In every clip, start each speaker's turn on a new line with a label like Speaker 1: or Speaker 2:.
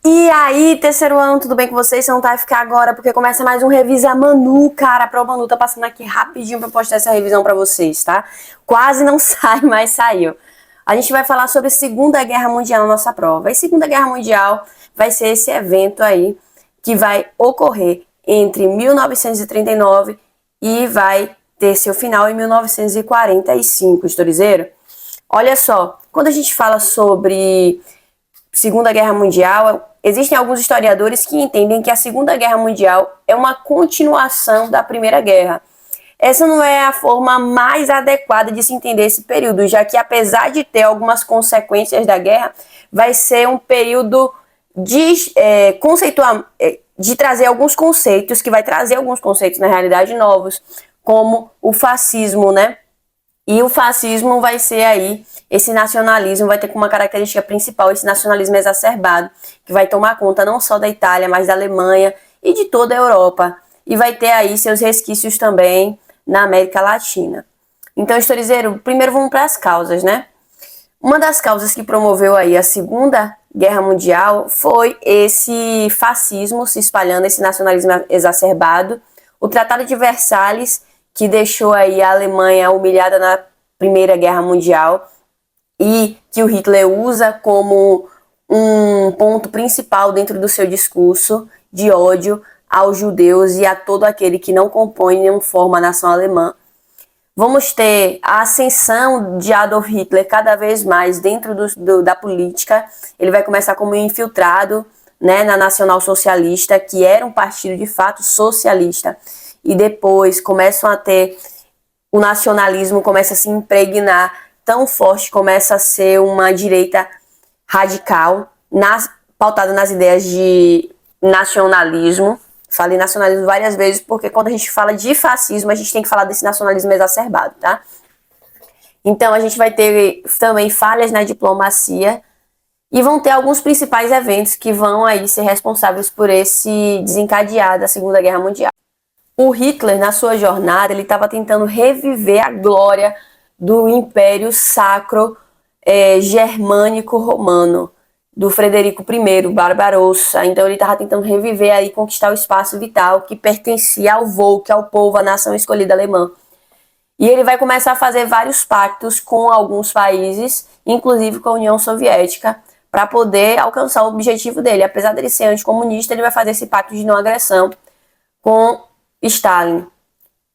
Speaker 1: E aí, terceiro ano, tudo bem com vocês? Você não vai ficar agora, porque começa mais um Revisa Manu, cara. A prova Manu tá passando aqui rapidinho pra postar essa revisão pra vocês, tá? Quase não sai, mas saiu. A gente vai falar sobre a Segunda Guerra Mundial na nossa prova. E Segunda Guerra Mundial vai ser esse evento aí que vai ocorrer entre 1939 e vai ter seu final em 1945, historizeiro. Olha só, quando a gente fala sobre Segunda Guerra Mundial, existem alguns historiadores que entendem que a Segunda Guerra Mundial é uma continuação da Primeira Guerra. Essa não é a forma mais adequada de se entender esse período, já que apesar de ter algumas consequências da guerra, vai ser um período de trazer alguns conceitos, que vai trazer alguns conceitos na realidade novos, como o fascismo, né? E o fascismo vai ser aí, esse nacionalismo vai ter como uma característica principal esse nacionalismo exacerbado, que vai tomar conta não só da Itália, mas da Alemanha e de toda a Europa. E vai ter aí seus resquícios também na América Latina. Então, historizeiro, primeiro vamos para as causas, né? Uma das causas que promoveu aí a Segunda Guerra Mundial foi esse fascismo se espalhando, esse nacionalismo exacerbado. O Tratado de Versalhes, que deixou aí a Alemanha humilhada na Primeira Guerra Mundial e que o Hitler usa como um ponto principal dentro do seu discurso de ódio aos judeus e a todo aquele que não compõe nenhuma forma a nação alemã. Vamos ter a ascensão de Adolf Hitler cada vez mais dentro da política. Ele vai começar como infiltrado, né, na Nacional Socialista, que era um partido de fato socialista. E depois começam a ter, o nacionalismo começa a se impregnar tão forte, começa a ser uma direita radical, pautada nas ideias de nacionalismo. Falei nacionalismo várias vezes, porque quando a gente fala de fascismo, a gente tem que falar desse nacionalismo exacerbado, tá? Então a gente vai ter também falhas na diplomacia e vão ter alguns principais eventos que vão aí ser responsáveis por esse desencadear da Segunda Guerra Mundial. O Hitler, na sua jornada, ele estava tentando reviver a glória do Império Sacro Germânico Romano, do Frederico I, Barbarossa. Então ele estava tentando reviver aí, conquistar o espaço vital que pertencia ao Volk, ao povo, à nação escolhida alemã. E ele vai começar a fazer vários pactos com alguns países, inclusive com a União Soviética, para poder alcançar o objetivo dele. Apesar dele ser anticomunista, ele vai fazer esse pacto de não agressão com Stalin.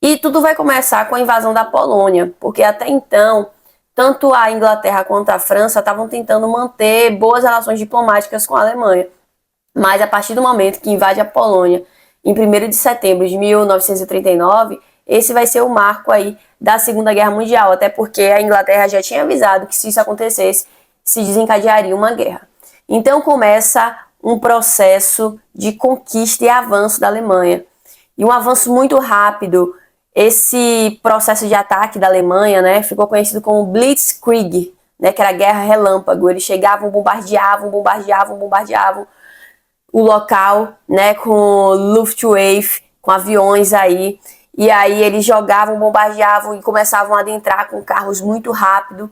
Speaker 1: E tudo vai começar com a invasão da Polônia, porque até então, tanto a Inglaterra quanto a França estavam tentando manter boas relações diplomáticas com a Alemanha. Mas a partir do momento que invade a Polônia, em 1º de setembro de 1939, esse vai ser o marco aí da Segunda Guerra Mundial, até porque a Inglaterra já tinha avisado que se isso acontecesse, se desencadearia uma guerra. Então começa um processo de conquista e avanço da Alemanha. E um avanço muito rápido. Esse processo de ataque da Alemanha, né, ficou conhecido como Blitzkrieg, né, que era a guerra relâmpago. Eles chegavam, bombardeavam o local, né, com Luftwaffe, com aviões aí. E aí eles jogavam, bombardeavam e começavam a adentrar com carros muito rápido.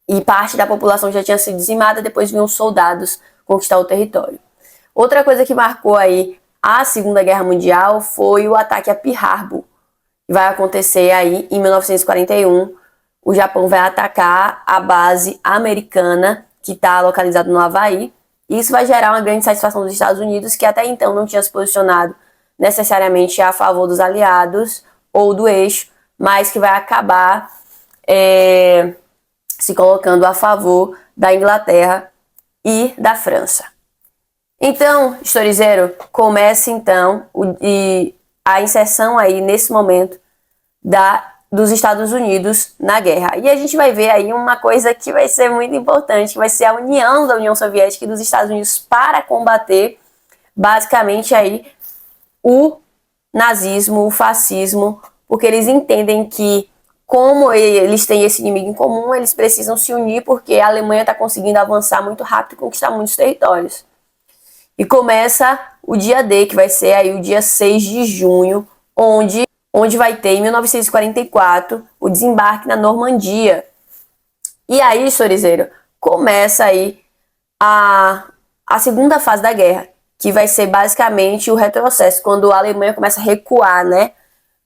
Speaker 1: E parte da população já tinha sido dizimada, depois vinham soldados conquistar o território. Outra coisa que marcou aí a Segunda Guerra Mundial foi o ataque a Pearl Harbor. Vai acontecer aí em 1941. O Japão vai atacar a base americana que está localizada no Havaí. E isso vai gerar uma grande satisfação dos Estados Unidos, que até então não tinha se posicionado necessariamente a favor dos aliados ou do eixo, mas que vai acabar se colocando a favor da Inglaterra e da França. Então, historizeiro, começa então a inserção aí nesse momento dos Estados Unidos na guerra. E a gente vai ver aí uma coisa que vai ser muito importante, que vai ser a união da União Soviética e dos Estados Unidos para combater basicamente aí o nazismo, o fascismo, porque eles entendem que como eles têm esse inimigo em comum, eles precisam se unir porque a Alemanha está conseguindo avançar muito rápido e conquistar muitos territórios. E começa o dia D, que vai ser aí o dia 6 de junho, onde vai ter, em 1944, o desembarque na Normandia. E aí, historizeiro, começa aí a a segunda fase da guerra, que vai ser basicamente o retrocesso, quando a Alemanha começa a recuar, né?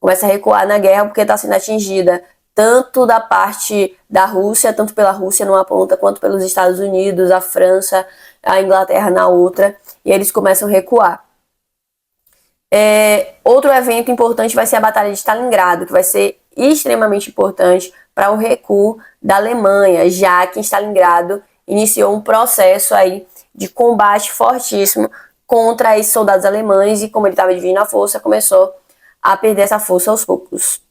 Speaker 1: Começa a recuar na guerra porque está sendo atingida tanto da parte da Rússia, tanto pela Rússia numa ponta, quanto pelos Estados Unidos, a França, a Inglaterra na outra, e eles começam a recuar. Outro evento importante vai ser a Batalha de Stalingrado, que vai ser extremamente importante para o recuo da Alemanha, já que em Stalingrado iniciou um processo aí de combate fortíssimo contra esses soldados alemães, e como ele estava dividindo a força, começou a perder essa força aos poucos.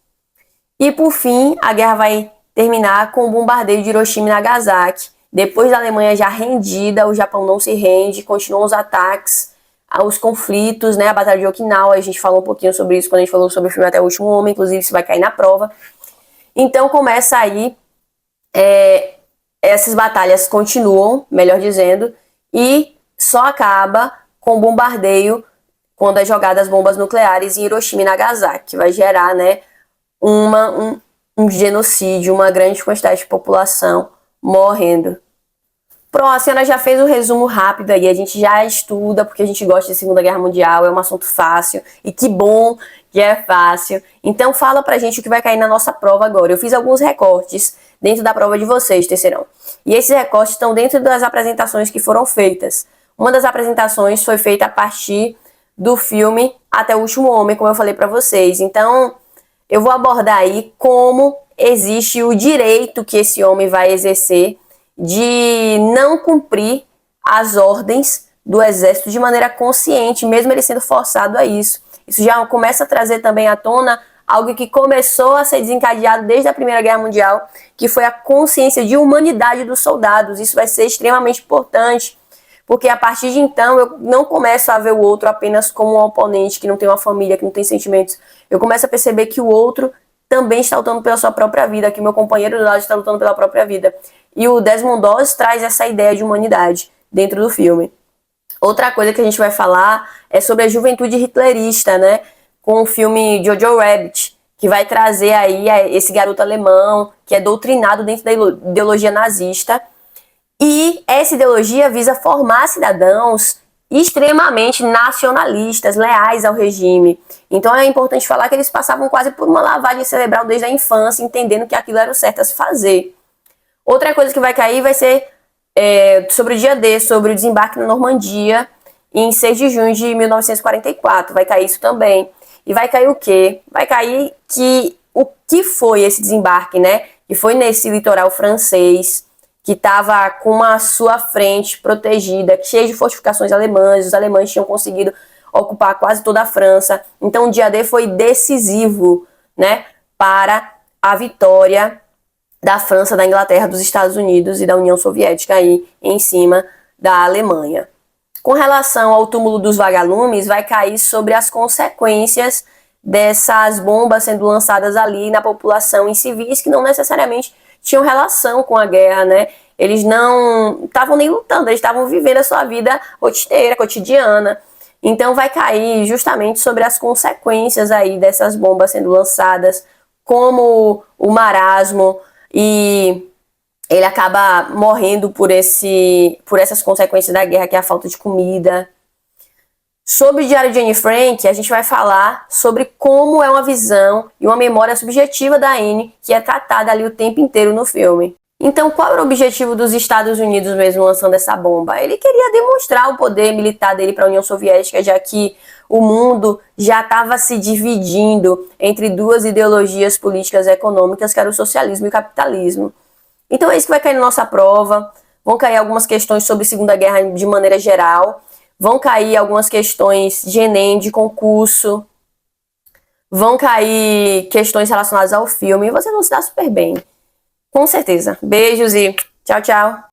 Speaker 1: E por fim, a guerra vai terminar com o bombardeio de Hiroshima e Nagasaki. Depois da Alemanha já rendida, o Japão não se rende, continuam os ataques, os conflitos, né? A Batalha de Okinawa, a gente falou um pouquinho sobre isso quando a gente falou sobre o filme Até o Último Homem, inclusive isso vai cair na prova. Então começa aí, essas batalhas continuam, melhor dizendo, e só acaba com o bombardeio quando é jogadas bombas nucleares em Hiroshima e Nagasaki, que vai gerar, né, um genocídio, uma grande quantidade de população morrendo. Pronto, a senhora já fez um resumo rápido aí, a gente já estuda porque a gente gosta de Segunda Guerra Mundial, é um assunto fácil, e que bom que é fácil. Então fala pra gente o que vai cair na nossa prova agora. Eu fiz alguns recortes dentro da prova de vocês, terceirão. E esses recortes estão dentro das apresentações que foram feitas. Uma das apresentações foi feita a partir do filme Até o Último Homem, como eu falei pra vocês. Então, eu vou abordar aí como existe o direito que esse homem vai exercer de não cumprir as ordens do exército de maneira consciente, mesmo ele sendo forçado a isso. Isso já começa a trazer também à tona algo que começou a ser desencadeado desde a Primeira Guerra Mundial, que foi a consciência de humanidade dos soldados. Isso vai ser extremamente importante, porque a partir de então eu não começo a ver o outro apenas como um oponente que não tem uma família, que não tem sentimentos. Eu começo a perceber que o outro também está lutando pela sua própria vida, que meu companheiro do lado está lutando pela própria vida. E o Desmond Doss traz essa ideia de humanidade dentro do filme. Outra coisa que a gente vai falar é sobre a juventude hitlerista, né? Com o filme Jojo Rabbit, que vai trazer aí esse garoto alemão que é doutrinado dentro da ideologia nazista. E essa ideologia visa formar cidadãos extremamente nacionalistas, leais ao regime. Então é importante falar que eles passavam quase por uma lavagem cerebral desde a infância, entendendo que aquilo era o certo a se fazer. Outra coisa que vai cair vai ser sobre o dia D, sobre o desembarque na Normandia, em 6 de junho de 1944. Vai cair isso também. E vai cair o quê? Vai cair o que foi esse desembarque, né? Que foi nesse litoral francês, que estava com a sua frente protegida, cheia de fortificações alemãs. Os alemães tinham conseguido ocupar quase toda a França. Então o dia D foi decisivo, né, para a vitória da França, da Inglaterra, dos Estados Unidos e da União Soviética aí em cima da Alemanha. Com relação ao túmulo dos vagalumes, vai cair sobre as consequências dessas bombas sendo lançadas ali na população, em civis que não necessariamente tinham relação com a guerra, né? Eles não estavam nem lutando, eles estavam vivendo a sua vida rotineira, cotidiana. Então vai cair justamente sobre as consequências aí dessas bombas sendo lançadas, como o marasmo, e ele acaba morrendo por essas consequências da guerra, que é a falta de comida. Sobre o Diário de Anne Frank, a gente vai falar sobre como é uma visão e uma memória subjetiva da Anne, que é tratada ali o tempo inteiro no filme. Então, qual era o objetivo dos Estados Unidos mesmo lançando essa bomba? Ele queria demonstrar o poder militar dele para a União Soviética, já que o mundo já estava se dividindo entre duas ideologias políticas e econômicas, que era o socialismo e o capitalismo. Então é isso que vai cair na nossa prova. Vão cair algumas questões sobre Segunda Guerra de maneira geral. Vão cair algumas questões de Enem, de concurso. Vão cair questões relacionadas ao filme. E vocês vão se dar super bem. Com certeza. Beijos e tchau, tchau.